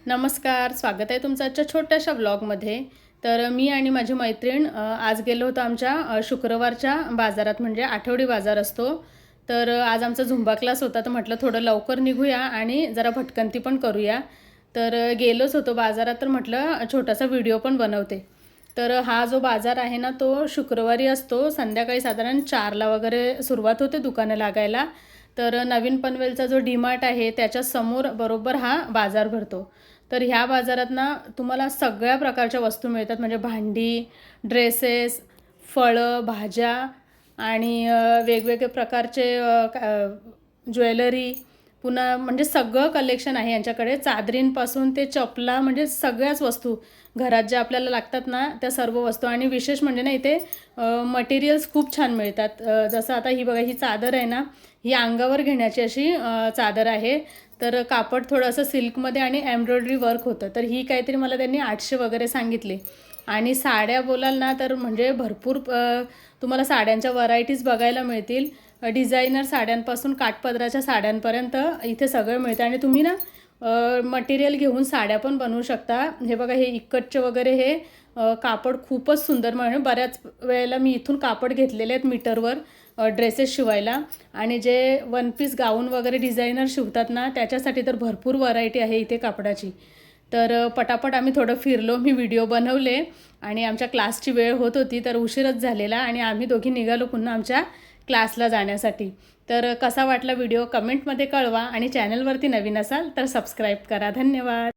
नमस्कार, स्वागत आहे तुमचं आजच्या छोट्याशा व्लॉगमध्ये. तर मी आणि माझी मैत्रीण आज गेलो होतो आमच्या शुक्रवारच्या बाजारात, म्हणजे आठवडी बाजार असतो. तर आज आमचा झुंबा क्लास होता, तर म्हटलं थोडं लवकर निघूया आणि जरा भटकंती पण करूया. तर गेलोच होतो बाजारात, तर म्हटलं छोटासा व्हिडिओ पण बनवते. तर हा जो बाजार आहे ना, तो शुक्रवारी असतो. संध्याकाळी साधारण 4ला वगैरे सुरुवात होते दुकानं लागायला. तर नवीन पनवेलचा जो डीमार्ट आहे त्याच्या समोर बरोबर हा बाजार भरतो. तर ह्या बाजारात ना तुम्हाला सगळ्या प्रकारच्या वस्तू मिळतात, म्हणजे भांडी, ड्रेसेस, फळं, भाज्या आणि वेगवेगळे प्रकारचे ज्वेलरी, पुन्हा म्हणजे सगळं कलेक्शन आहे यांच्याकडे. चादरींपासून ते चपला, म्हणजे सगळ्याच वस्तू घरात ज्या आपल्याला लागतात ना त्या सर्व वस्तू. आणि विशेष म्हणजे ना इथे मटेरियल्स खूप छान मिळतात. जसं आता ही बघा, ही चादर आहे ना, ही अंगावर घेण्याची अशी चादर आहे. तर कापड थोडं असं सिल्कमध्ये आणि एम्ब्रॉयडरी वर्क होतं. तर ही काहीतरी मला त्यांनी 800 वगैरे सांगितले. आणि साड्या बोलाल ना तर म्हणजे भरपूर तुम्हाला साड्यांच्या व्हरायटीज बघायला मिळतील. डिझायनर साड्यांपासून काठपदराच्या साड्यांपर्यंत इथे सगळं मिळतं. आणि तुम्ही ना मटेरियल घेऊन साड्या पण बनवू शकता. हे बघा, हे इक्कटचे वगैरे हे कापड खूपच सुंदर, म्हणजे बऱ्याच वेळेला मी इथून कापड घेतलेले आहेत मीटरवर ड्रेसेस शिवायला. आणि जे वन पीस गाऊन वगैरे डिझायनर शिवतात ना त्याच्यासाठी तर भरपूर व्हरायटी आहे इथे कापडाची. तर पटापट आम्ही थोडं फिरलो, मी व्हिडिओ बनवले. आणि आमच्या क्लासची वेळ होत होती, तर उशीरच झालेला आणि आम्ही दोघी निघालो पुन्हा आमच्या क्लासला जाण्यासाठी. तर कसा वाटला व्हिडिओ कमेंटमध्ये कळवा आणि चॅनलवरती नवीन असाल तर सबस्क्राईब करा. धन्यवाद.